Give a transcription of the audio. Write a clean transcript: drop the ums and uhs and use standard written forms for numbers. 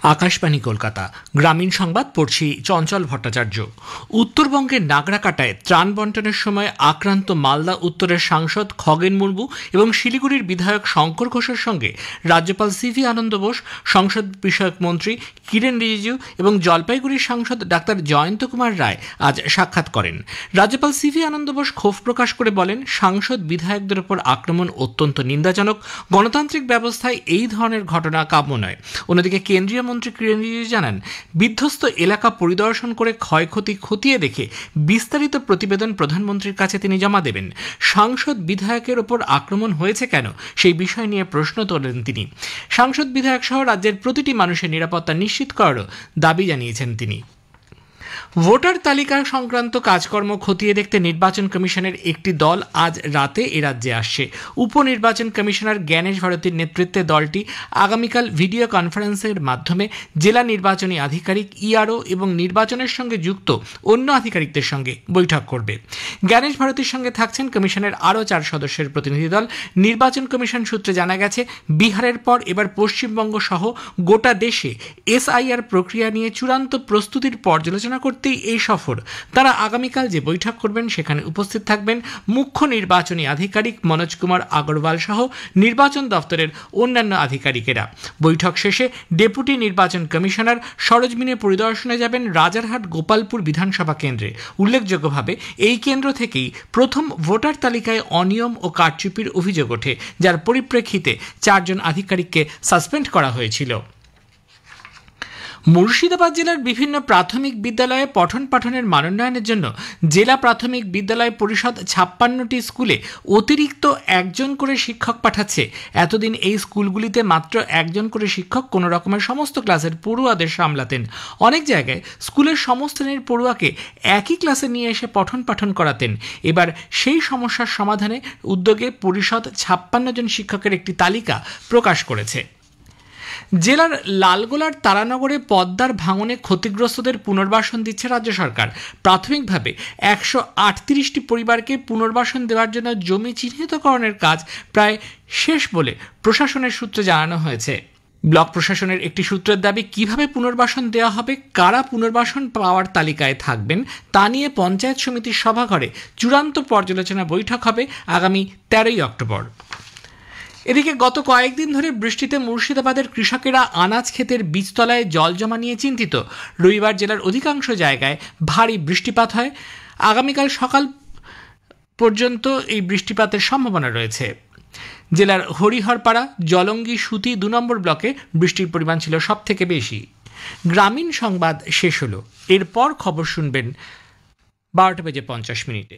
আকাশবাণী কলকাতা গ্রামীণ সংবাদ পড়ছি চঞ্চল ভট্টাচার্য। উত্তরবঙ্গের নাগরাকাটায় ত্রাণ বন্টনের সময় আক্রান্ত মালদা উত্তরের সাংসদ খগেন মুর্মু এবং শিলিগুড়ির বিধায়ক শঙ্কর ঘোষের সঙ্গে রাজ্যপাল সিভি আনন্দ বোস, সংসদ বিষয়ক মন্ত্রী কিরেন রিজিজু এবং জলপাইগুড়ির সাংসদ ডাক্তার জয়ন্ত কুমার রায় আজ সাক্ষাৎ করেন। রাজ্যপাল সিভি আনন্দ বোস ক্ষোভ প্রকাশ করে বলেন, সাংসদ বিধায়কদের উপর আক্রমণ অত্যন্ত নিন্দাজনক। গণতান্ত্রিক ব্যবস্থায় এই ধরনের ঘটনা কাম্য নয়। অন্যদিকে কেন্দ্রীয় মন্ত্রী কিরেন রিজিজু জানান, বিধ্বস্ত এলাকা পরিদর্শন করে ক্ষয়ক্ষতি খতিয়ে দেখে বিস্তারিত প্রতিবেদন প্রধানমন্ত্রীর কাছে তিনি জমা দেবেন। সাংসদ বিধায়কের ওপর আক্রমণ হয়েছে কেন, সেই বিষয় নিয়ে প্রশ্ন তোলেন তিনি। সাংসদ বিধায়ক সহ রাজ্যের প্রতিটি মানুষের নিরাপত্তা নিশ্চিত করারও দাবি জানিয়েছেন তিনি। ভোটার তালিকা সংক্রান্ত কাজকর্ম খতিয়ে দেখতে নির্বাচন কমিশনের একটি দল আজ রাতে এ রাজ্যে আসছে। উপনির্বাচন কমিশনার জ্ঞানেশ ভারতীর নেতৃত্বে দলটি আগামীকাল ভিডিও কনফারেন্সের মাধ্যমে জেলা নির্বাচনী আধিকারিক, ইআরও এবং নির্বাচনের সঙ্গে যুক্ত অন্য আধিকারিকদের সঙ্গে বৈঠক করবে। জ্ঞানেশ ভারতীর সঙ্গে থাকছেন কমিশনের আরও 4 সদস্যের প্রতিনিধি দল। নির্বাচন কমিশন সূত্রে জানা গেছে, বিহারের পর এবার পশ্চিমবঙ্গ সহ গোটা দেশে এসআইআর প্রক্রিয়া নিয়ে চূড়ান্ত প্রস্তুতির পর্যালোচনা করতেই এই সফর। তারা আগামীকাল যে বৈঠক করবেন সেখানে উপস্থিত থাকবেন মুখ্য নির্বাচনী আধিকারিক মনোজ কুমার আগরওয়াল সহ নির্বাচন দপ্তরের অন্যান্য আধিকারিকেরা। বৈঠক শেষে ডেপুটি নির্বাচন কমিশনার সরজমিনে পরিদর্শনে যাবেন রাজারহাট গোপালপুর বিধানসভা কেন্দ্রে। উল্লেখযোগ্যভাবে এই কেন্দ্র থেকেই প্রথম ভোটার তালিকায় অনিয়ম ও কারচুপির অভিযোগ ওঠে, যার পরিপ্রেক্ষিতে 4 জন আধিকারিককে সাসপেন্ড করা হয়েছিল। মুর্শিদাবাদ জেলার বিভিন্ন প্রাথমিক বিদ্যালয়ে পঠন পাঠনের মানোন্নয়নের জন্য জেলা প্রাথমিক বিদ্যালয় পরিষদ 56টি স্কুলে অতিরিক্ত 1 জন করে শিক্ষক পাঠাচ্ছে। এতদিন এই স্কুলগুলিতে মাত্র 1 জন করে শিক্ষক কোনো রকমের সমস্ত ক্লাসের পড়ুয়াদের সামলাতেন। অনেক জায়গায় স্কুলের সমস্ত শ্রেণীর পড়ুয়াকে একই ক্লাসে নিয়ে এসে পঠন পাঠন করাতেন। এবার সেই সমস্যার সমাধানে উদ্যোগে পরিষদ 56 জন শিক্ষকের একটি তালিকা প্রকাশ করেছে। জেলার লালগোলার তারানগরে পদ্মার ভাঙনে ক্ষতিগ্রস্তদের পুনর্বাসন দিচ্ছে রাজ্য সরকার। প্রাথমিকভাবে 138টি পরিবারকে পুনর্বাসন দেওয়ার জন্য জমি চিহ্নিতকরণের কাজ প্রায় শেষ বলে প্রশাসনের সূত্রে জানানো হয়েছে। ব্লক প্রশাসনের একটি সূত্রের দাবি, কিভাবে পুনর্বাসন দেওয়া হবে, কারা পুনর্বাসন পাওয়ার তালিকায় থাকবেন তা নিয়ে পঞ্চায়েত সমিতির সভাঘরে চূড়ান্ত পর্যালোচনা বৈঠক হবে আগামী 13ই অক্টোবর। এদিকে গত কয়েকদিন ধরে বৃষ্টিতে মুর্শিদাবাদের কৃষকেরা আনাজ ক্ষেতের বীজতলায় জল জমা নিয়ে চিন্তিত। রবিবার জেলার অধিকাংশ জায়গায় ভারী বৃষ্টিপাত হয়। আগামীকাল সকাল পর্যন্ত এই বৃষ্টিপাতের সম্ভাবনা রয়েছে। জেলার হরিহরপাড়া, জলঙ্গি, সুতি 2 নম্বর ব্লকে বৃষ্টির পরিমাণ ছিল সব থেকে বেশি। গ্রামীণ সংবাদ শেষ হলো। এরপর খবর শুনবেন 12:50 মিনিটে।